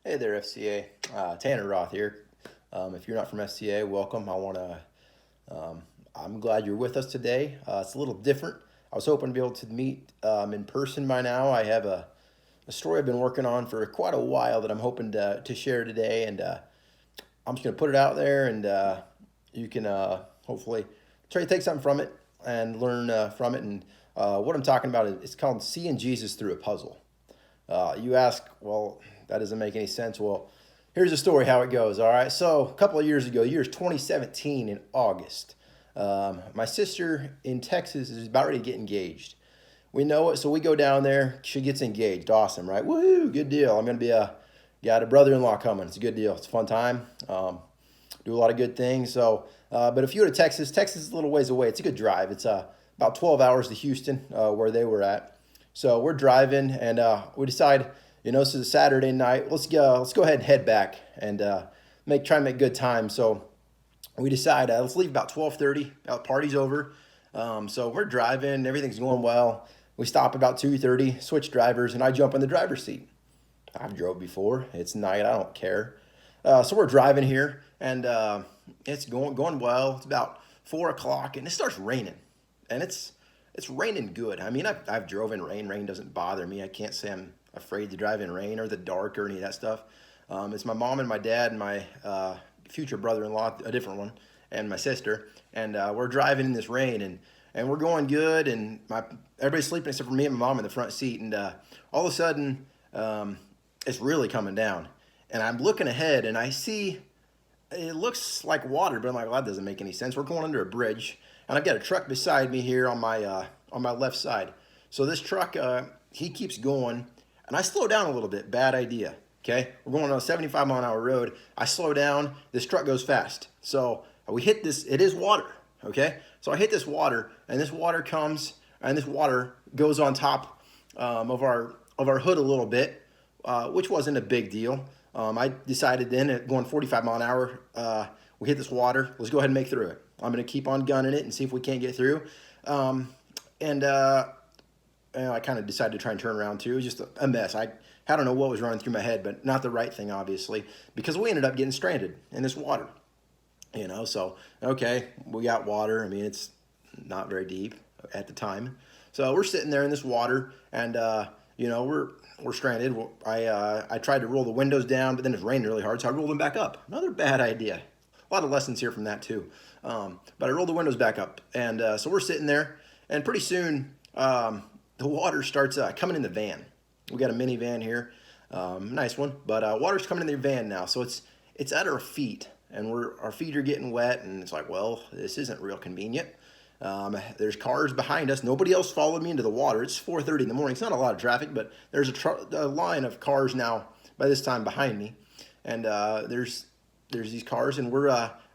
Hey there, FCA. Tanner Roth here. If you're not from FCA, welcome. I'm glad you're with us today. It's a little different. I was hoping to be able to meet in person by now. I have a story I've been working on for quite a while that I'm hoping to share today, and I'm just going to put it out there, and you can hopefully try to take something from it and learn from it. And what I'm talking about is it's called Seeing Jesus Through a Puzzle. You ask, well, that doesn't make any sense. Well, here's the story how it goes. All right. So a couple of years ago, years 2017 in August, my sister in Texas is about ready to get engaged. We know it, so we go down there. She gets engaged. Awesome, right? Woohoo! Good deal. I'm gonna be got a brother-in-law coming. It's a good deal. It's a fun time. Do a lot of good things. So, but if you go to Texas, Texas is a little ways away. It's a good drive. It's about 12 hours to Houston, where they were at. So we're driving, and we decide, this is a Saturday night. Let's go ahead and head back and try and make good time. So we decide let's leave about 12:30. Party's over. So we're driving. Everything's going well. We stop about 2:30. Switch drivers, and I jump in the driver's seat. I've drove before. It's night. I don't care. So we're driving here, and it's going well. It's about 4 o'clock, and it starts raining, and it's raining good. I mean, I've drove in rain. Rain doesn't bother me. I can't say I'm afraid to drive in rain or the dark or any of that stuff. It's my mom and my dad and my future brother-in-law, a different one, and my sister. And we're driving in this rain, and we're going good. And everybody's sleeping except for me and my mom in the front seat. And all of a sudden, it's really coming down. And I'm looking ahead, and I see it looks like water, but I'm like, well, that doesn't make any sense. We're going under a bridge, and I've got a truck beside me here on my left side. So this truck, he keeps going, and I slow down a little bit. Bad idea. Okay, we're going on a 75-mile-an-hour road. I slow down. This truck goes fast. So we hit this. It is water. Okay, so I hit this water, and this water comes, and this water goes on top of our hood a little bit, which wasn't a big deal. I decided then at going 45 mile an hour, we hit this water. Let's go ahead and make through it. I'm going to keep on gunning it and see if we can't get through. And I kind of decided to try and turn around too. It was just a mess. I don't know what was running through my head, but not the right thing, obviously, because we ended up getting stranded in this water. So, okay, we got water. I mean, it's not very deep at the time. So we're sitting there in this water, and, we're stranded. I tried to roll the windows down, but then it's raining really hard, so I rolled them back up. Another bad idea. A lot of lessons here from that too. But I rolled the windows back up, and so we're sitting there, and pretty soon the water starts coming in the van. We got a minivan here, nice one, but water's coming in the van now, so it's at our feet, and our feet are getting wet, and it's like, well, this isn't real convenient. There's cars behind us. Nobody else followed me into the water. It's 4:30 in the morning. It's not a lot of traffic, but there's a line of cars now by this time behind me, and there's these cars, and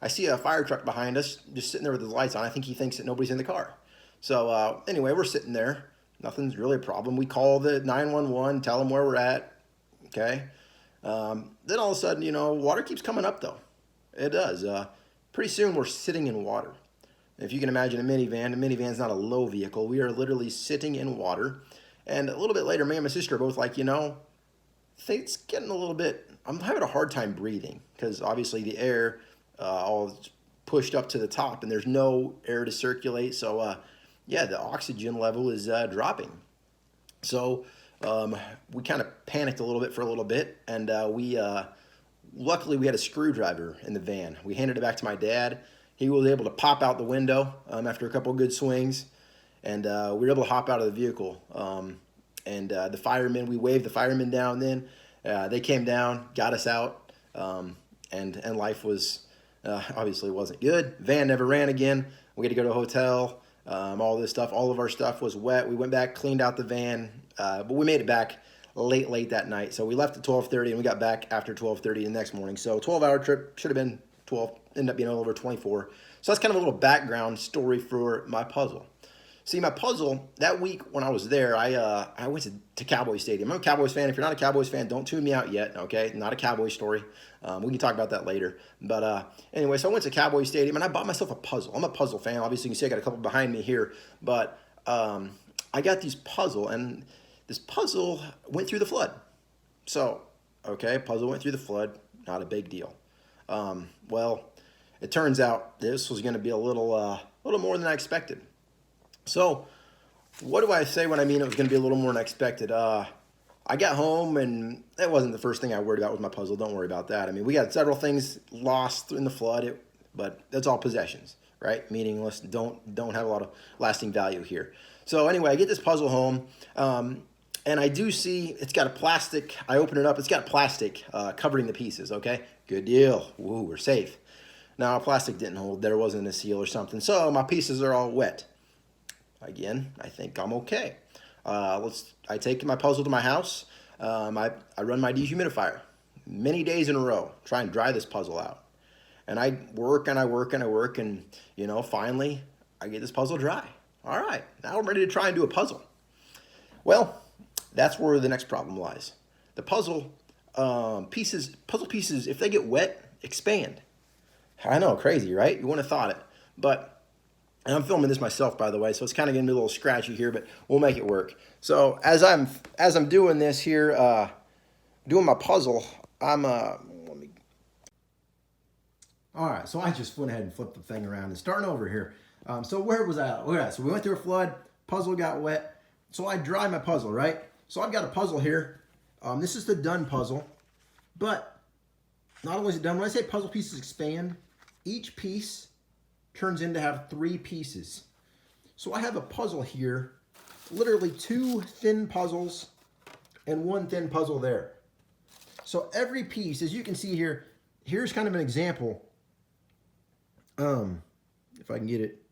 I see a fire truck behind us just sitting there with his lights on. I think he thinks that nobody's in the car. So anyway, we're sitting there. Nothing's really a problem. We call the 911, tell them where we're at. Okay. Then all of a sudden, water keeps coming up though. It does. Pretty soon we're sitting in water. If you can imagine a minivan's not a low vehicle. We are literally sitting in water. And a little bit later, me and my sister are both like, it's getting a little bit, I'm having a hard time breathing because obviously the air all pushed up to the top and there's no air to circulate. So, the oxygen level is dropping. So we kind of panicked a little bit for a little bit. And luckily we had a screwdriver in the van. We handed it back to my dad. He was able to pop out the window after a couple of good swings, and we were able to hop out of the vehicle. The firemen, we waved the firemen down then. They came down, got us out, and life was, obviously wasn't good. Van never ran again. We had to go to a hotel, all this stuff. All of our stuff was wet. We went back, cleaned out the van, but we made it back late that night. So we left at 12:30, and we got back after 12:30 the next morning. So 12-hour trip, should have been 12, ended up being a little over 24. So that's kind of a little background story for my puzzle. See, my puzzle, that week when I was there, I went to Cowboy Stadium. I'm a Cowboys fan. If you're not a Cowboys fan, don't tune me out yet, okay? Not a Cowboy story. We can talk about that later. But anyway, so I went to Cowboy Stadium, and I bought myself a puzzle. I'm a puzzle fan. Obviously, you can see I got a couple behind me here. But I got these puzzle, and this puzzle went through the flood. So Okay, puzzle went through the flood, not a big deal. Well, it turns out this was going to be a little more than I expected. So, what do I say when I mean it was going to be a little more than I expected? I got home and that wasn't the first thing I worried about with my puzzle. Don't worry about that. I mean, we got several things lost in the flood, but that's all possessions, right? Meaningless. Don't have a lot of lasting value here. So anyway, I get this puzzle home, and I do see it's got a plastic. I open it up. It's got plastic covering the pieces. Okay, good deal. Woo, we're safe. Now, plastic didn't hold. There wasn't a seal or something, so my pieces are all wet. Again, I think I'm okay. I take my puzzle to my house. I run my dehumidifier many days in a row, try and dry this puzzle out. And I work and I work and I work, and finally I get this puzzle dry. All right, now I'm ready to try and do a puzzle. Well, that's where the next problem lies. The puzzle pieces, if they get wet, expand. I know, crazy, right? You wouldn't have thought it, but. And I'm filming this myself, by the way, so it's kind of getting a little scratchy here, but we'll make it work. So as I'm doing this here, doing my puzzle, all right, so I just went ahead and flipped the thing around and starting over here. So where was I at? Look at that. So we went through a flood, puzzle got wet. So I dry my puzzle, right? So I've got a puzzle here. This is the done puzzle, but not only is it done, when I say puzzle pieces expand, each piece turns into have 3 pieces. So I have a puzzle here, literally 2 thin puzzles and 1 thin puzzle there. So every piece, as you can see here, here's kind of an example. If I can get it,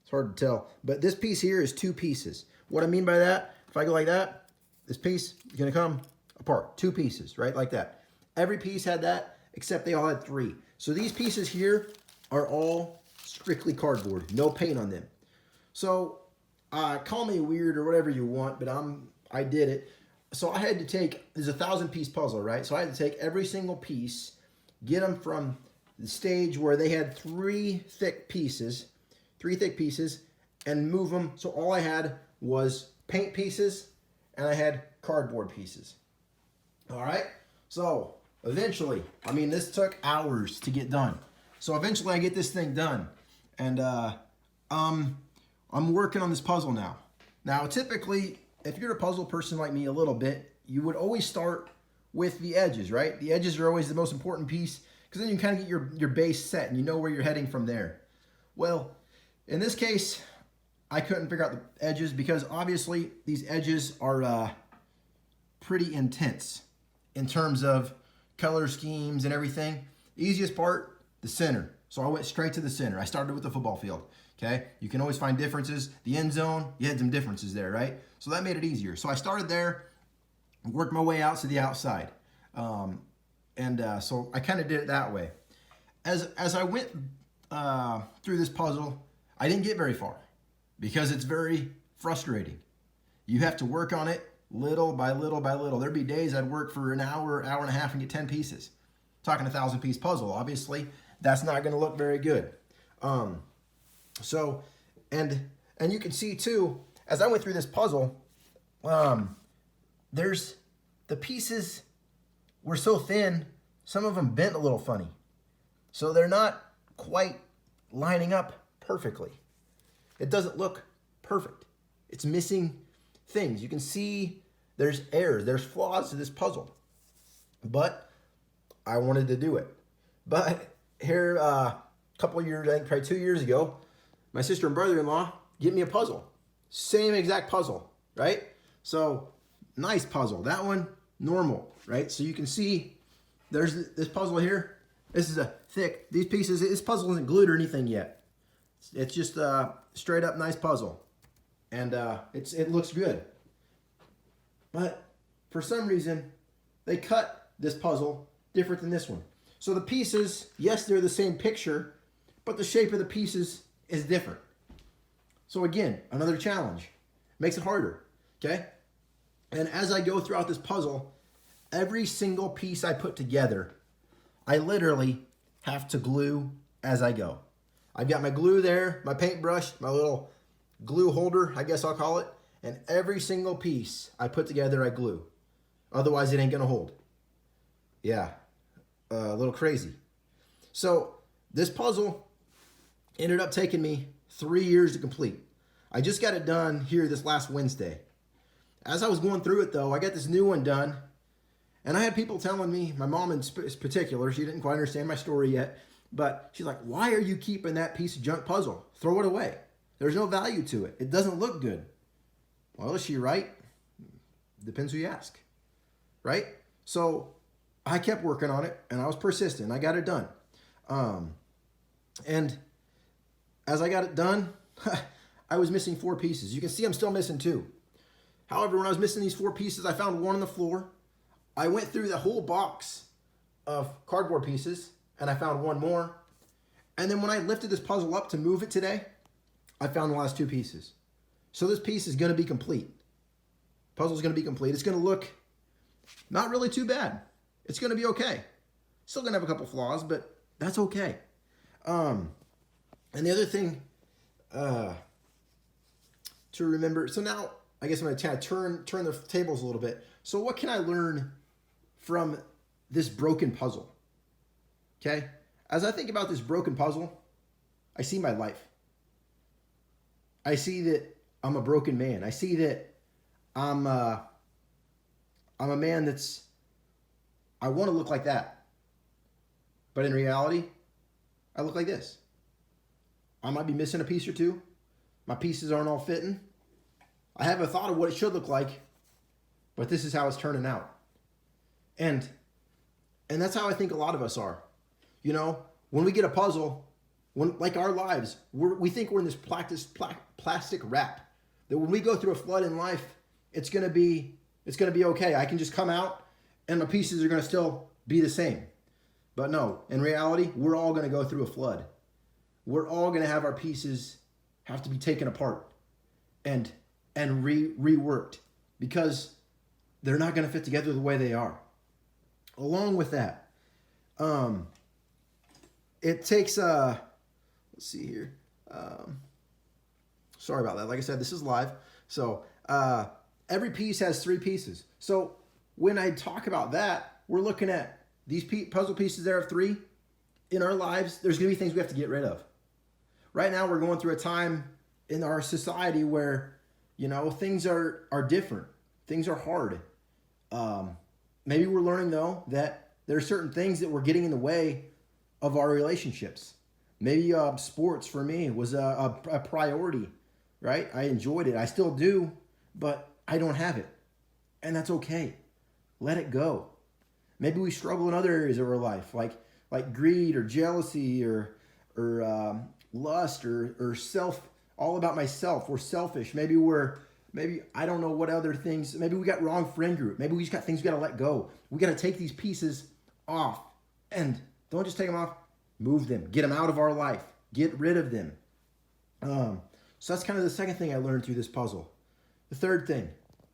it's hard to tell, but this piece here is 2 pieces. What I mean by that, if I go like that, this piece is gonna come apart, 2 pieces, right, like that. Every piece had that, except they all had 3. So these pieces here are all strictly cardboard, no paint on them. So call me weird or whatever you want, but I did it. So I had to take, there's a 1,000-piece puzzle, right? So I had to take every single piece, get them from the stage where they had 3 thick pieces, and move them. So all I had was paint pieces and I had cardboard pieces. All right. So eventually, I mean, this took hours to get done. So eventually I get this thing done. And I'm working on this puzzle now. Now, typically, if you're a puzzle person like me a little bit, you would always start with the edges, right? The edges are always the most important piece because then you kind of get your base set and you know where you're heading from there. Well, in this case, I couldn't figure out the edges because obviously these edges are pretty intense in terms of color schemes and everything. The easiest part, the center. So I went straight to the center. I started with the football field, okay? You can always find differences. The end zone, you had some differences there, right? So that made it easier. So I started there, worked my way out to the outside. So I kind of did it that way. As I went through this puzzle, I didn't get very far because it's very frustrating. You have to work on it little by little by little. There'd be days I'd work for an hour, hour and a half and get 10 pieces. Talking a 1,000-piece puzzle, obviously, that's not going to look very good. And you can see too, as I went through this puzzle, there's the pieces were so thin, some of them bent a little funny. So they're not quite lining up perfectly. It doesn't look perfect. It's missing things. You can see there's errors, there's flaws to this puzzle. But I wanted to do it. But here, a couple of years, I think probably 2 years ago, my sister and brother-in-law get me a puzzle. Same exact puzzle, right? So, nice puzzle. That one, normal, right? So you can see there's this puzzle here. This is a thick, these pieces, this puzzle isn't glued or anything yet. It's just a straight up nice puzzle. And it looks good. But for some reason, they cut this puzzle different than this one. So the pieces, yes, they're the same picture, but the shape of the pieces is different. So again, another challenge. Makes it harder, okay? And as I go throughout this puzzle, every single piece I put together, I literally have to glue as I go. I've got my glue there, my paintbrush, my little glue holder, I guess I'll call it, and every single piece I put together, I glue. Otherwise, it ain't gonna hold. Yeah, a little crazy. So this puzzle ended up taking me 3 years to complete. I just got it done here this last Wednesday. As I was going through it though, I got this new one done, and I had people telling me, my mom in particular, she didn't quite understand my story yet, but she's like, "Why are you keeping that piece of junk puzzle? Throw it away. There's no value to it. It doesn't look good." Well, is she right? Depends who you ask, right? So I kept working on it, and I was persistent. I got it done. And as I got it done, I was missing 4 pieces. You can see I'm still missing 2. However, when I was missing these 4 pieces, I found one on the floor. I went through the whole box of cardboard pieces, and I found one more. And then when I lifted this puzzle up to move it today, I found the last 2 pieces. So this piece is going to be complete. Puzzle's going to be complete. It's going to look not really too bad. It's going to be okay. Still going to have a couple flaws, but that's okay. And the other thing to remember, so now I guess I'm going to kind of turn the tables a little bit. So what can I learn from this broken puzzle? Okay? As I think about this broken puzzle, I see my life. I see that I'm a broken man. I see that I'm a man that's, I want to look like that. But in reality, I look like this. I might be missing a piece or 2. My pieces aren't all fitting. I have a thought of what it should look like, but this is how it's turning out. And that's how I think a lot of us are. You know, when we get a puzzle, when like our lives, we think we're in this plastic wrap. That when we go through a flood in life, it's gonna be okay. I can just come out, and my pieces are gonna still be the same. But no, in reality, we're all gonna go through a flood. We're all gonna have our pieces have to be taken apart and reworked because they're not gonna fit together the way they are. Along with that, it takes let's see here. Sorry about that. Like I said, this is live. So every piece has 3 pieces. So when I talk about that, we're looking at these puzzle pieces there of 3. In our lives, there's going to be things we have to get rid of. Right now, we're going through a time in our society where, you know, things are different. Things are hard. Maybe we're learning, though, that there are certain things that were getting in the way of our relationships. Maybe sports for me was a priority, right? I enjoyed it. I still do, but I don't have it. And that's okay. Let it go. Maybe we struggle in other areas of our life, like greed or jealousy or lust or self, all about myself. We're selfish. Maybe I don't know what other things. Maybe we got wrong friend group. Maybe we just got things we got to let go. We got to take these pieces off, and don't just take them off. Move them. Get them out of our life. Get rid of them. So that's kind of the second thing I learned through this puzzle. The third thing,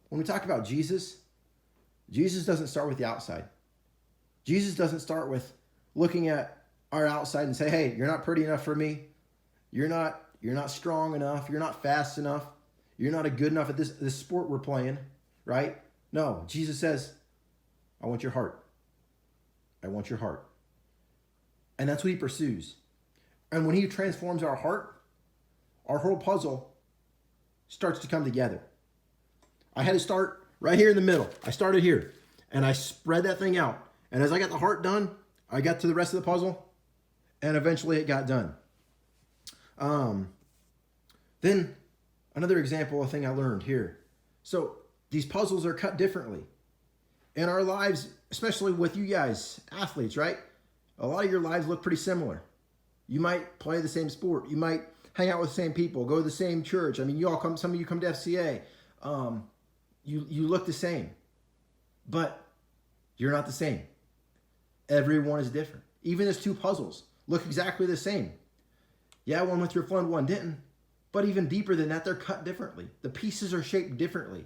when we talk about Jesus, Jesus doesn't start with the outside. Jesus doesn't start with looking at our outside and say, "Hey, you're not pretty enough for me. You're not strong enough. You're not fast enough. You're not good enough at this sport we're playing," right? No, Jesus says, "I want your heart. I want your heart." And that's what he pursues. And when he transforms our heart, our whole puzzle starts to come together. I had to start right here in the middle. I started here, and I spread that thing out. And as I got the heart done, I got to the rest of the puzzle, and eventually it got done. Then another example of a thing I learned here. So these puzzles are cut differently. In our lives, especially with you guys, athletes, right? A lot of your lives look pretty similar. You might play the same sport. You might hang out with the same people, go to the same church. I mean, some of you come to FCA. You look the same, but you're not the same. Everyone is different. Even as 2 puzzles look exactly the same. Yeah, one went through a flood, one didn't. But even deeper than that, they're cut differently. The pieces are shaped differently.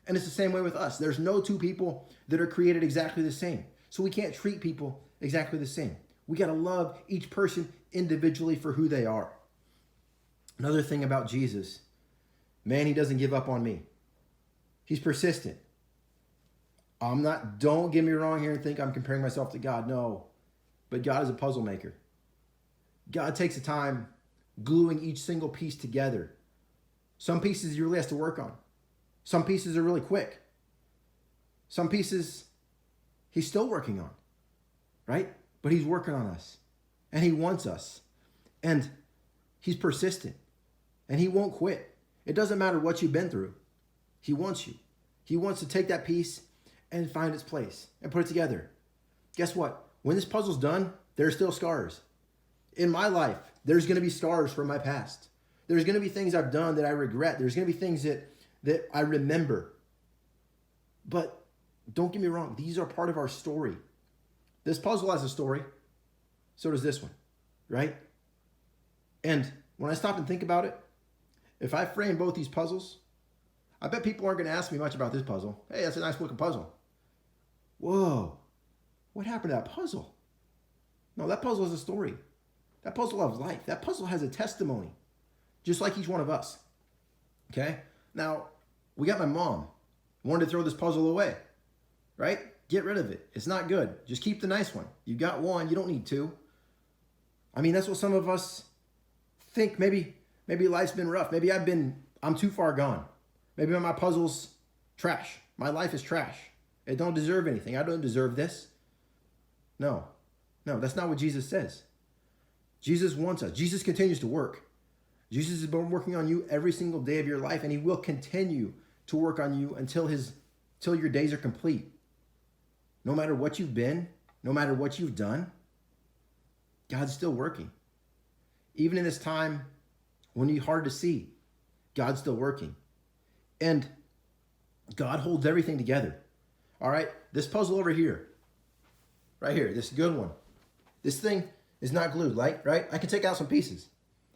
And it's the same way with us. There's no 2 people that are created exactly the same. So we can't treat people exactly the same. We got to love each person individually for who they are. Another thing about Jesus, man, he doesn't give up on me. He's persistent. Don't get me wrong here and think I'm comparing myself to God. No. But God is a puzzle maker. God takes the time gluing each single piece together. Some pieces he really has to work on. Some pieces are really quick. Some pieces he's still working on, right? But he's working on us. And he wants us. And he's persistent. And he won't quit. It doesn't matter what you've been through. He wants you. He wants to take that piece and find its place and put it together. Guess what? When this puzzle's done, there's still scars. In my life, there's going to be scars from my past. There's going to be things I've done that I regret. There's going to be things that I remember. But don't get me wrong, these are part of our story. This puzzle has a story. So does this one, right? And when I stop and think about it, if I frame both these puzzles, I bet people aren't going to ask me much about this puzzle. Hey, that's a nice looking puzzle. Whoa, what happened to that puzzle? No, that puzzle has a story. That puzzle has life. That puzzle has a testimony, just like each one of us. Okay? Now, we got my mom. Wanted to throw this puzzle away, right? Get rid of it. It's not good. Just keep the nice one. You got one. You don't need two. I mean, that's what some of us think. Maybe life's been rough. Maybe I'm too far gone. Maybe my puzzle's trash. My life is trash. It don't deserve anything. I don't deserve this. No, that's not what Jesus says. Jesus wants us. Jesus continues to work. Jesus has been working on you every single day of your life, and he will continue to work on you until your days are complete. No matter what you've been, no matter what you've done, God's still working. Even in this time when it's hard to see, God's still working. And God holds everything together. All right? This puzzle over here, right here, this good one, this thing is not glued, right? I can take out some pieces.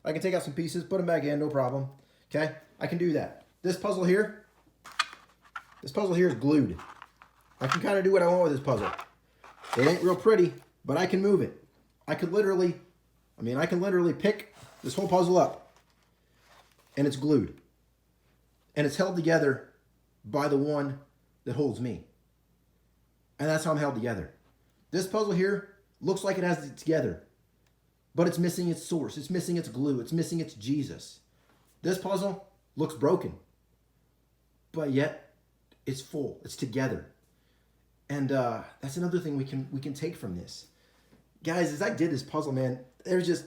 Put them back in, no problem. Okay? I can do that. This puzzle here is glued. I can kind of do what I want with this puzzle. It ain't real pretty, but I can move it. I can literally pick this whole puzzle up, and it's glued. And it's held together by the one that holds me. And that's how I'm held together. This puzzle here looks like it has it together, but it's missing its source. It's missing its glue. It's missing its Jesus. This puzzle looks broken, but yet it's full. It's together. And that's another thing we can take from this. Guys, as I did this puzzle, man,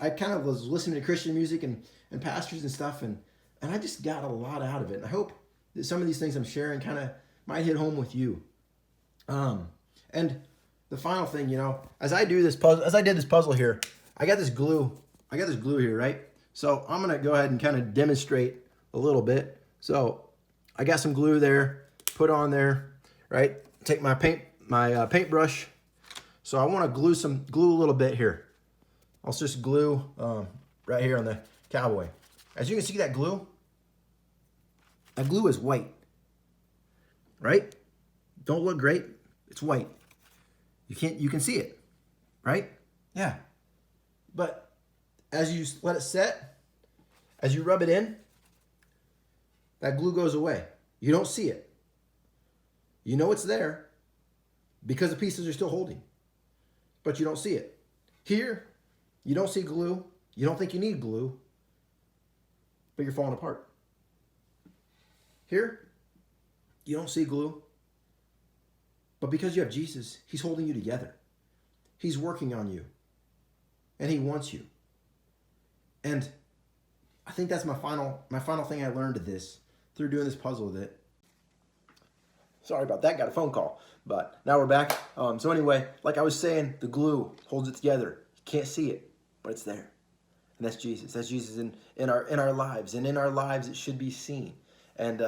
I kind of was listening to Christian music and pastors and stuff, and I just got a lot out of it. And I hope that some of these things I'm sharing kind of might hit home with you. And the final thing, as I did this puzzle here, I got this glue here, right? So I'm going to go ahead and kind of demonstrate a little bit. So I got some glue there, put on there, right? Take my paintbrush. So I want to glue a little bit here. I'll just glue right here on the cowboy. As you can see, that glue is white, right? Don't look great. It's white. You can see it, right? Yeah. But as you let it set, as you rub it in, that glue goes away. You don't see it. You know it's there because the pieces are still holding, but you don't see it. Here, you don't see glue. You don't think you need glue, but you're falling apart. Here, you don't see glue, but because you have Jesus, he's holding you together. He's working on you, and he wants you. And I think that's my final thing I learned through doing this puzzle with it. Sorry about that, got a phone call, but now we're back. So anyway, like I was saying, the glue holds it together. You can't see it, but it's there. And that's Jesus. That's Jesus in our lives. And in our lives, it should be seen. And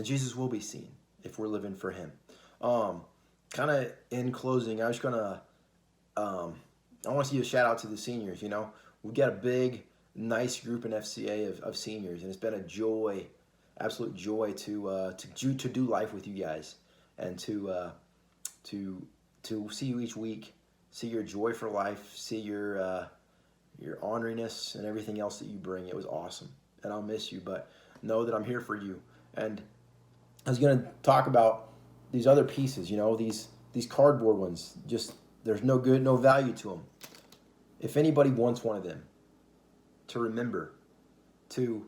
Jesus will be seen if we're living for him. Kind of in closing, I want to give a shout out to the seniors. We've got a big, nice group in FCA of seniors, and it's been a joy, absolute joy to do life with you guys, and to see you each week, see your joy for life, see your honoriness and everything else that you bring. It was awesome, and I'll miss you, but know that I'm here for you. And I was going to talk about these other pieces, these cardboard ones, just there's no good, no value to them. If anybody wants one of them, to remember, to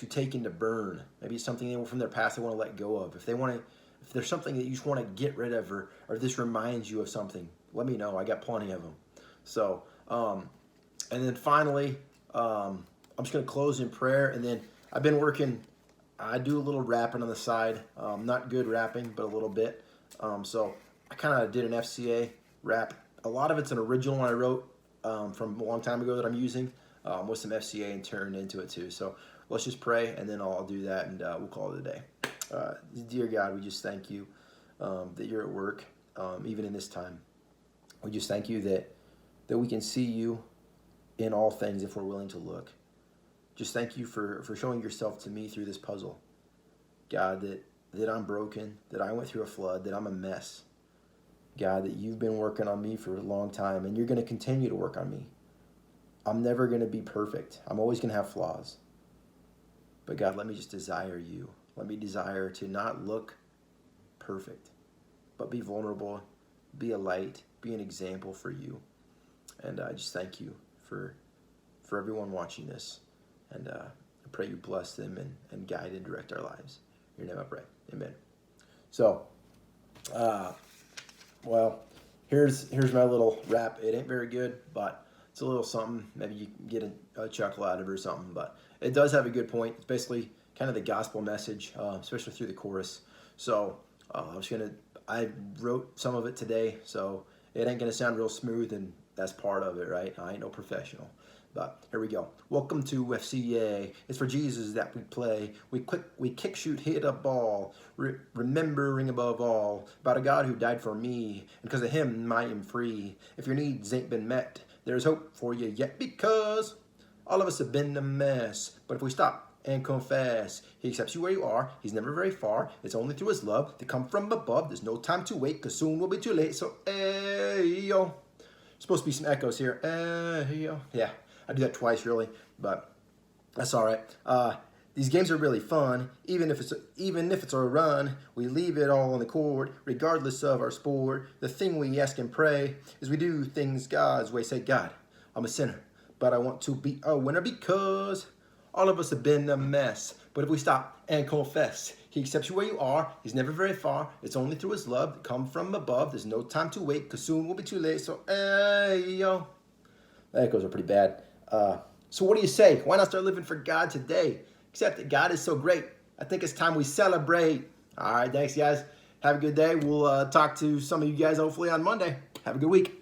take and to burn, maybe it's something from their past they want to let go of. If there's something that you just want to get rid of, or this reminds you of something, let me know. I got plenty of them. So, and then finally, I'm just going to close in prayer. And then I've been working, I do a little rapping on the side. Not good rapping, but a little bit. So I kind of did an FCA rap. A lot of it's an original one I wrote from a long time ago that I'm using with some FCA and turned into it too. So let's just pray, and then I'll do that, and we'll call it a day. Dear God, we just thank you that you're at work, even in this time. We just thank you that we can see you in all things if we're willing to look. Just thank you for showing yourself to me through this puzzle. God, that I'm broken, that I went through a flood, that I'm a mess. God, that you've been working on me for a long time, and you're going to continue to work on me. I'm never going to be perfect. I'm always going to have flaws. But God, let me just desire you. Let me desire to not look perfect, but be vulnerable, be a light, be an example for you. And I just thank you for everyone watching this. And I pray you bless them and guide and direct our lives. In your name I pray. Amen. So, well, here's my little rap. It ain't very good, but it's a little something. Maybe you can get a chuckle out of it or something. But it does have a good point. It's basically kind of the gospel message, especially through the chorus. So I wrote some of it today, so it ain't gonna sound real smooth, and that's part of it, right? I ain't no professional. But here we go. Welcome to FCA. It's for Jesus that we play. We kick, shoot, hit a ball. Remembering above all about a God who died for me, and because of him I am free. If your needs ain't been met, there's hope for you yet, because all of us have been a mess. But if we stop and confess, he accepts you where you are. He's never very far. It's only through his love to come from above. There's no time to wait, because soon will be too late. So, hey, yo. Supposed to be some echoes here. Hey, yo. Yeah. I do that twice, really, but that's all right. These games are really fun, even if it's a run. We leave it all on the court, regardless of our sport. The thing we ask and pray is we do things God's way. Say, God, I'm a sinner, but I want to be a winner, because all of us have been a mess. But if we stop and confess, he accepts you where you are. He's never very far. It's only through his love that come from above. There's no time to wait, because soon will be too late. So, hey, yo. The echoes are pretty bad. So what do you say? Why not start living for God today? Except that God is so great. I think it's time we celebrate. All right, thanks, guys. Have a good day. We'll talk to some of you guys hopefully on Monday. Have a good week.